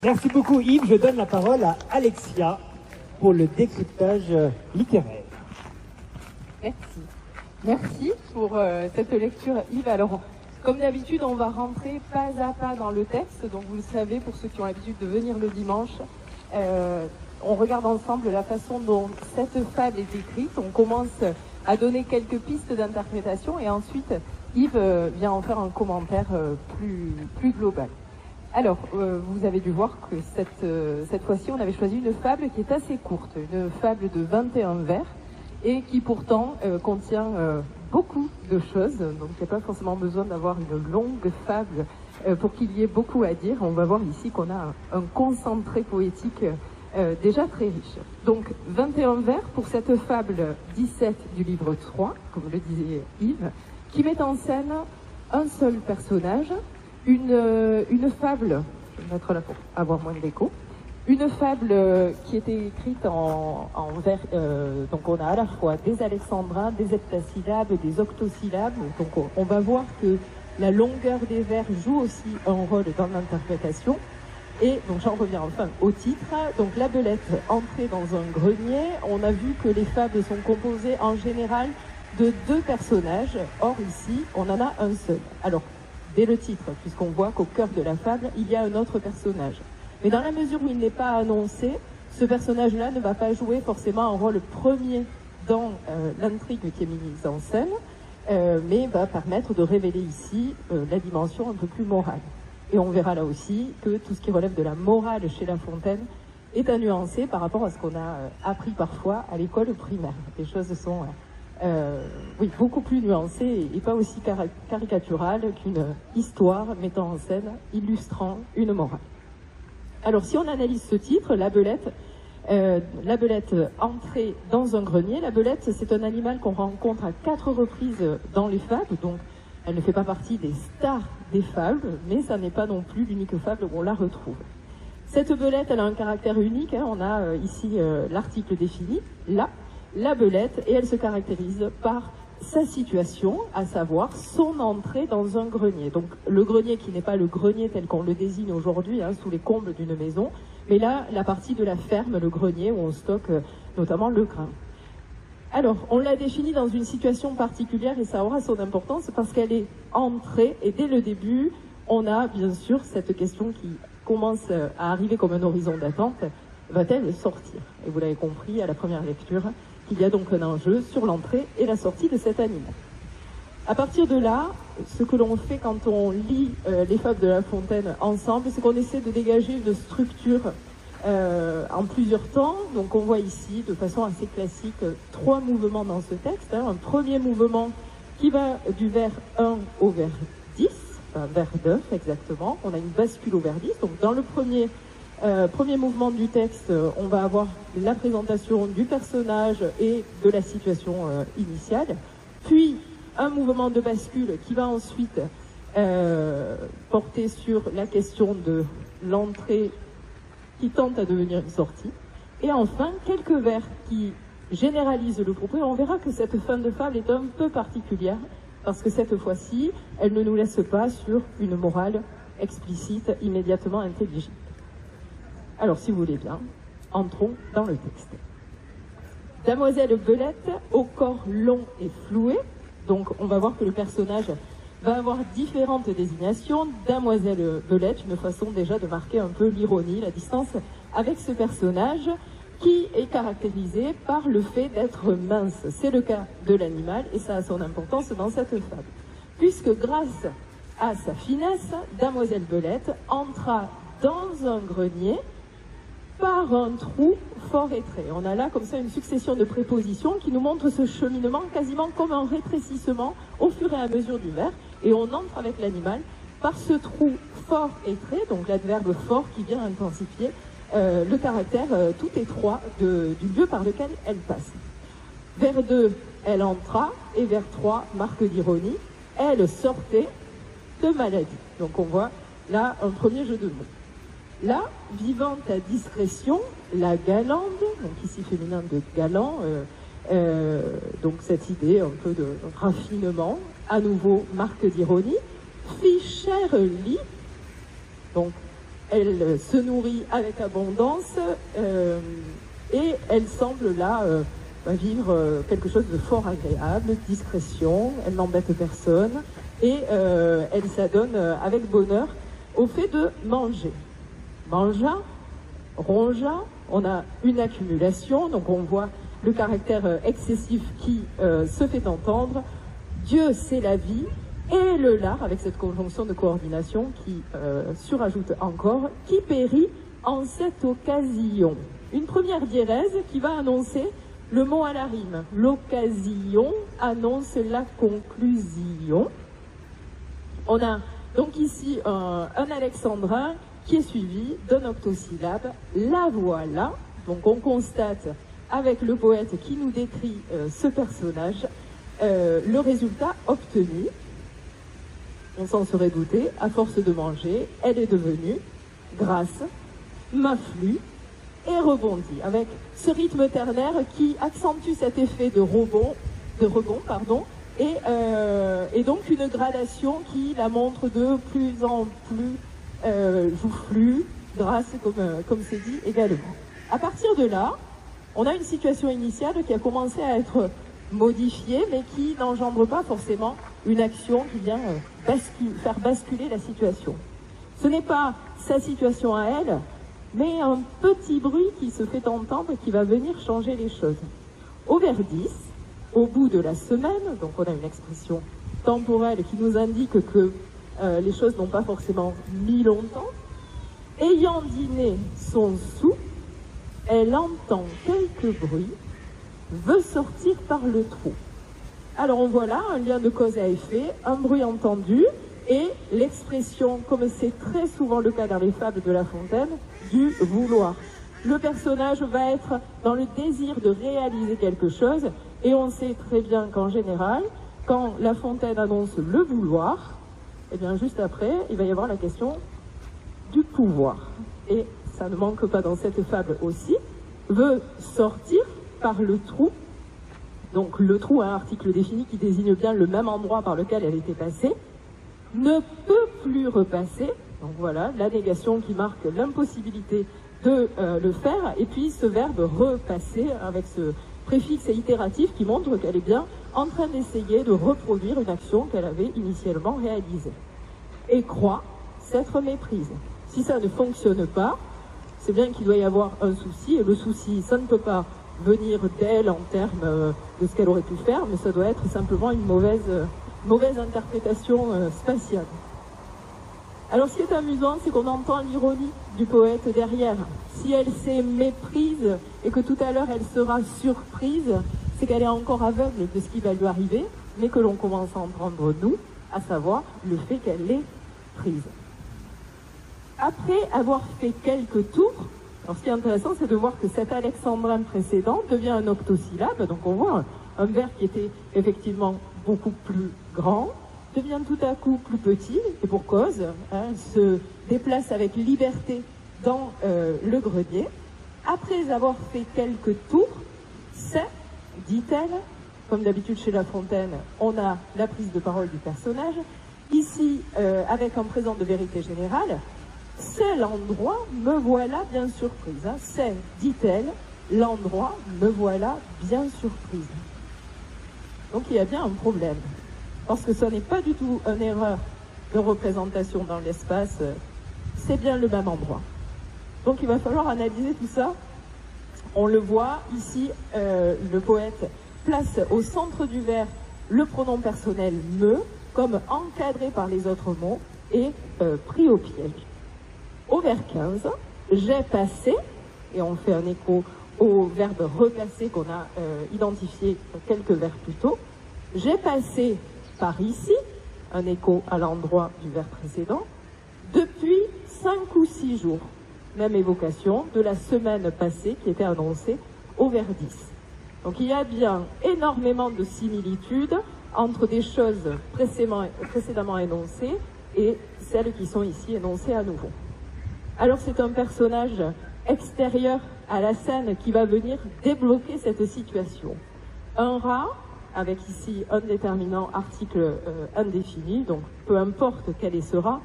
Merci beaucoup Yves, je donne la parole à Alexia pour le décryptage littéraire. Merci. Merci pour cette lecture Yves. Alors, comme d'habitude, on va rentrer pas à pas dans le texte, donc vous le savez, pour ceux qui ont l'habitude de venir le dimanche, on regarde ensemble la façon dont cette fable est écrite, on commence à donner quelques pistes d'interprétation et ensuite Yves vient en faire un commentaire plus global. Alors, vous avez dû voir que cette fois-ci, on avait choisi une fable qui est assez courte, une fable de 21 vers, et qui pourtant contient beaucoup de choses, donc il n'y a pas forcément besoin d'avoir une longue fable pour qu'il y ait beaucoup à dire. On va voir ici qu'on a un concentré poétique déjà très riche. Donc, 21 vers pour cette fable 17 du livre 3, comme le disait Yves, qui met en scène un seul personnage, une fable, je vais mettre là pour avoir moins d'écho, une fable qui était écrite en vers, donc on a à la fois des alexandrins, des heptasyllabes, des octosyllabes, donc on va voir que la longueur des vers joue aussi un rôle dans l'interprétation. Et donc j'en reviens enfin au titre, donc la belette entrée dans un grenier, on a vu que les fables sont composées en général de deux personnages, or ici on en a un seul. Alors, dès le titre, puisqu'on voit qu'au cœur de la fable, il y a un autre personnage. Mais dans la mesure où il n'est pas annoncé, ce personnage-là ne va pas jouer forcément un rôle premier dans l'intrigue qui est mise en scène, mais va permettre de révéler ici la dimension un peu plus morale. Et on verra là aussi que tout ce qui relève de la morale chez La Fontaine est à nuancer par rapport à ce qu'on a appris parfois à l'école primaire. Les choses sont oui, beaucoup plus nuancées et pas aussi caricaturales qu'une histoire mettant en scène, illustrant une morale. Alors si on analyse ce titre, la belette entrée dans un grenier, la belette c'est un animal qu'on rencontre à 4 reprises dans les fables, donc elle ne fait pas partie des stars des fables, mais ça n'est pas non plus l'unique fable où on la retrouve. Cette belette, elle a un caractère unique, hein, on a ici l'article défini, la belette, et elle se caractérise par sa situation, à savoir son entrée dans un grenier. Donc le grenier qui n'est pas le grenier tel qu'on le désigne aujourd'hui, hein, sous les combles d'une maison, mais là, la partie de la ferme, le grenier, où on stocke notamment le grain. Alors, on l'a définie dans une situation particulière et ça aura son importance parce qu'elle est entrée et dès le début, on a bien sûr cette question qui commence à arriver comme un horizon d'attente, va-t-elle sortir? Et vous l'avez compris à la première lecture, qu'il y a donc un enjeu sur l'entrée et la sortie de cet animal. À partir de là, ce que l'on fait quand on lit les fables de La Fontaine ensemble, c'est qu'on essaie de dégager une structure en plusieurs temps. Donc on voit ici, de façon assez classique, 3 mouvements dans ce texte. Hein. Un premier mouvement qui va du vers 1 au vers 10, enfin vers 9 exactement. On a une bascule au vers 10. Donc dans le premier mouvement du texte, on va avoir la présentation du personnage et de la situation initiale. Puis un mouvement de bascule qui va ensuite porter sur la question de l'entrée qui tente à devenir une sortie. Et enfin, quelques vers qui généralisent le propos. Et on verra que cette fin de fable est un peu particulière parce que cette fois-ci, elle ne nous laisse pas sur une morale explicite, immédiatement intelligible. Alors, si vous voulez bien, entrons dans le texte. Damoiselle belette, au corps long et floué. Donc, on va voir que le personnage va avoir différentes désignations. Damoiselle belette, une façon déjà de marquer un peu l'ironie, la distance avec ce personnage qui est caractérisé par le fait d'être mince. C'est le cas de l'animal et ça a son importance dans cette fable. Puisque grâce à sa finesse, Damoiselle belette entra dans un grenier par un trou fort étroit. On a là comme ça une succession de prépositions qui nous montrent ce cheminement quasiment comme un rétrécissement au fur et à mesure du vers. Et on entre avec l'animal par ce trou fort étroit, donc l'adverbe fort qui vient intensifier le caractère tout étroit du lieu par lequel elle passe. Vers 2, elle entra, et vers 3, marque d'ironie, elle sortait de maladie. Donc on voit là un premier jeu de mots. Là, vivante à discrétion, la galande, donc ici féminin de galant, donc cette idée un peu de raffinement, à nouveau marque d'ironie, fit cher lit, donc elle se nourrit avec abondance et elle semble là vivre quelque chose de fort agréable, discrétion, elle n'embête personne et elle s'adonne avec bonheur au fait de manger. Mangea, rongea, on a une accumulation, donc on voit le caractère excessif qui se fait entendre. Dieu, c'est la vie, et le lard, avec cette conjonction de coordination qui surajoute encore, qui périt en cette occasion. Une première diérèse qui va annoncer le mot à la rime. L'occasion annonce la conclusion. On a donc ici un alexandrin qui est suivi d'un octosyllabe. La voilà. Donc on constate avec le poète qui nous décrit ce personnage le résultat obtenu. On s'en serait douté, à force de manger, elle est devenue grasse, m'afflue et rebondit, avec ce rythme ternaire qui accentue cet effet de rebond, et donc une gradation qui la montre de plus en plus joufflue, grasse, comme c'est dit également. À partir de là, on a une situation initiale qui a commencé à être modifiée, mais qui n'engendre pas forcément une action qui vient faire basculer la situation. Ce n'est pas sa situation à elle, mais un petit bruit qui se fait entendre et qui va venir changer les choses. Au vers 10, au bout de la semaine, donc on a une expression temporelle qui nous indique que les choses n'ont pas forcément mis longtemps, ayant dîné son sou, elle entend quelques bruits, veut sortir par le trou. Alors on voit là un lien de cause à effet, un bruit entendu et l'expression, comme c'est très souvent le cas dans les fables de La Fontaine, du vouloir. Le personnage va être dans le désir de réaliser quelque chose et on sait très bien qu'en général, quand La Fontaine annonce le vouloir, et bien juste après, il va y avoir la question du pouvoir. Et ça ne manque pas dans cette fable aussi, veut sortir par le trou. Donc le trou, un article défini qui désigne bien le même endroit par lequel elle était passée, ne peut plus repasser. Donc voilà, la négation qui marque l'impossibilité de le faire. Et puis ce verbe repasser avec ce préfixe itératif qui montre qu'elle est bien en train d'essayer de reproduire une action qu'elle avait initialement réalisée. Et croit s'être méprise. Si ça ne fonctionne pas, c'est bien qu'il doit y avoir un souci. Et le souci, ça ne peut pas venir d'elle en termes de ce qu'elle aurait pu faire, mais ça doit être simplement une mauvaise interprétation spatiale. Alors ce qui est amusant, c'est qu'on entend l'ironie du poète derrière. Si elle s'est méprise et que tout à l'heure elle sera surprise, c'est qu'elle est encore aveugle de ce qui va lui arriver, mais que l'on commence à entendre nous, à savoir le fait qu'elle est prise. Après avoir fait quelques tours, alors ce qui est intéressant, c'est de voir que cet alexandrin précédent devient un octosyllabe, donc on voit un vers qui était effectivement beaucoup plus grand, devient tout à coup plus petit, et pour cause, se déplace avec liberté dans le grenier. Après avoir fait quelques tours, c'est, dit-elle, comme d'habitude chez La Fontaine, on a la prise de parole du personnage. Ici, avec un présent de vérité générale, c'est l'endroit, me voilà bien surprise. C'est, dit-elle, l'endroit, me voilà bien surprise. Donc il y a bien un problème. Parce que ce n'est pas du tout une erreur de représentation dans l'espace, c'est bien le même endroit. Donc il va falloir analyser tout ça. On le voit ici, le poète place au centre du vers le pronom personnel « me » comme encadré par les autres mots et pris au piège. Au vers 15, j'ai passé, et on fait un écho au verbe repasser qu'on a identifié quelques vers plus tôt. J'ai passé par ici, un écho à l'endroit du vers précédent, depuis 5 ou 6 jours. Même évocation de la semaine passée qui était annoncée au vers 10. Donc il y a bien énormément de similitudes entre des choses précédemment énoncées et celles qui sont ici énoncées à nouveau. Alors c'est un personnage extérieur à la scène qui va venir débloquer cette situation. Un rat, avec ici un déterminant article indéfini, donc peu importe quel est ce rat,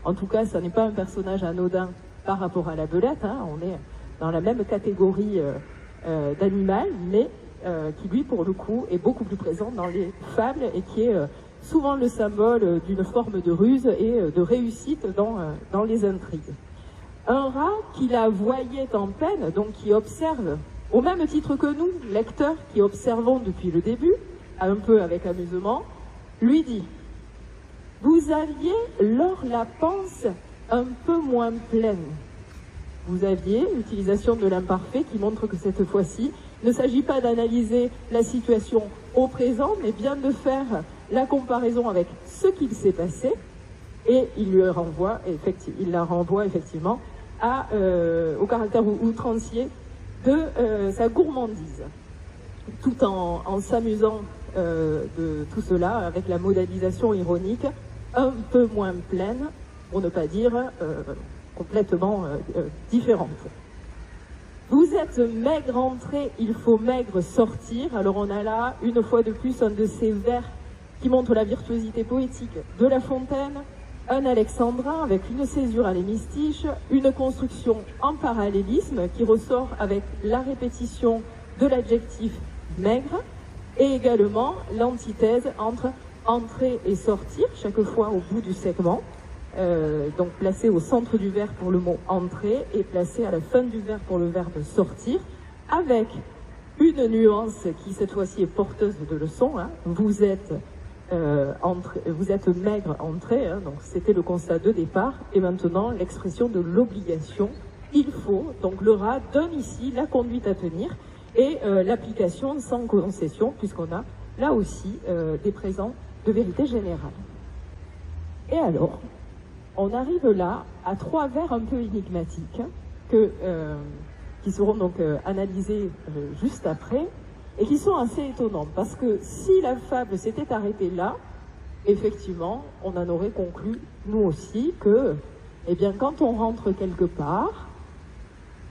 en tout cas ça n'est pas un personnage anodin par rapport à la belette, hein, on est dans la même catégorie d'animal, mais qui lui, pour le coup, est beaucoup plus présent dans les fables et qui est souvent le symbole d'une forme de ruse et de réussite dans les intrigues. Un rat qui la voyait en peine, donc qui observe, au même titre que nous, lecteurs qui observons depuis le début, un peu avec amusement, lui dit « Vous aviez lors la panse un peu moins pleine. Vous aviez l'utilisation de l'imparfait qui montre que cette fois-ci, il ne s'agit pas d'analyser la situation au présent, mais bien de faire la comparaison avec ce qu'il s'est passé, et il la renvoie effectivement au caractère outrancier de sa gourmandise, tout en s'amusant de tout cela avec la modalisation ironique un peu moins pleine, pour ne pas dire complètement différente. Vous êtes maigre entrée, il faut maigre sortir. Alors on a là, une fois de plus, un de ces vers qui montre la virtuosité poétique de La Fontaine, un alexandrin avec une césure à l'hémistiche, une construction en parallélisme qui ressort avec la répétition de l'adjectif maigre, et également l'antithèse entre entrer et sortir, chaque fois au bout du segment, donc placé au centre du vers pour le mot entrer et placé à la fin du vers pour le verbe sortir, avec une nuance qui cette fois-ci est porteuse de leçon, hein. Vous êtes maigre entrée, hein, donc c'était le constat de départ, et maintenant l'expression de l'obligation, il faut, donc le rat donne ici la conduite à tenir et l'application sans concession, puisqu'on a là aussi des présents de vérité générale. Et alors, on arrive là à trois vers un peu énigmatiques qui seront donc analysés juste après et qui sont assez étonnants parce que si la fable s'était arrêtée là, effectivement, on en aurait conclu, nous aussi, que eh bien, quand on rentre quelque part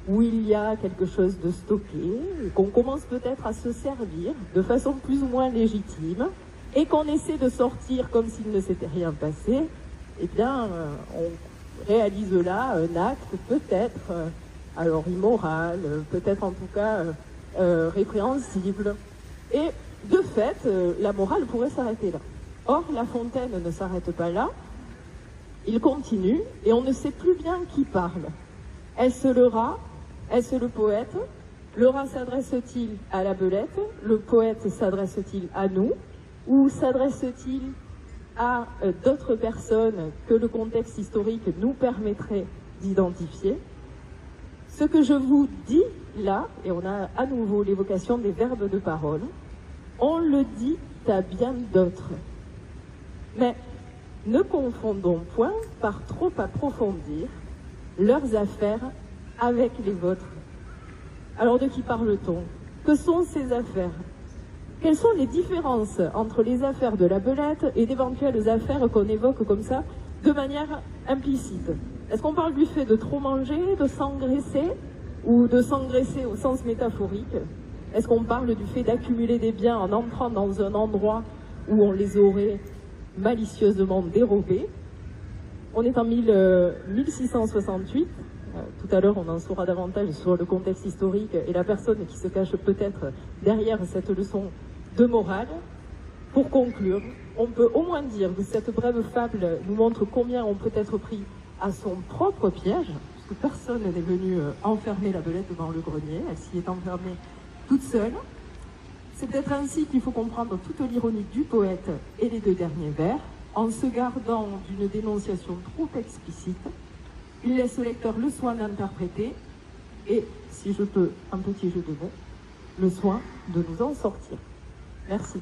où il y a quelque chose de stocké, qu'on commence peut-être à se servir de façon plus ou moins légitime et qu'on essaie de sortir comme s'il ne s'était rien passé, eh bien, on réalise là un acte peut-être, alors immoral, peut-être en tout cas répréhensible. Et de fait, la morale pourrait s'arrêter là. Or, La Fontaine ne s'arrête pas là, il continue, et on ne sait plus bien qui parle. Est-ce le rat? Est-ce le poète? Le rat s'adresse-t-il à la belette? Le poète s'adresse-t-il à nous? Ou s'adresse-t-il à d'autres personnes que le contexte historique nous permettrait d'identifier? Ce que je vous dis là, et on a à nouveau l'évocation des verbes de parole, on le dit à bien d'autres. Mais ne confondons point par trop approfondir leurs affaires avec les vôtres. Alors de qui parle-t-on? Que sont ces affaires? Quelles sont les différences entre les affaires de la belette et d'éventuelles affaires qu'on évoque comme ça, de manière implicite? Est-ce qu'on parle du fait de trop manger, de s'engraisser, ou de s'engraisser au sens métaphorique? Est-ce qu'on parle du fait d'accumuler des biens en entrant dans un endroit où on les aurait malicieusement dérobés? On est en 1668. Tout à l'heure, on en saura davantage sur le contexte historique et la personne qui se cache peut-être derrière cette leçon de morale. Pour conclure, on peut au moins dire que cette brève fable nous montre combien on peut être pris à son propre piège, puisque personne n'est venu enfermer la belette dans le grenier, elle s'y est enfermée toute seule. C'est peut-être ainsi qu'il faut comprendre toute l'ironie du poète et les deux derniers vers, en se gardant d'une dénonciation trop explicite. Il laisse au lecteur le soin d'interpréter et, si je peux, un petit jeu de mots, le soin de nous en sortir. Merci.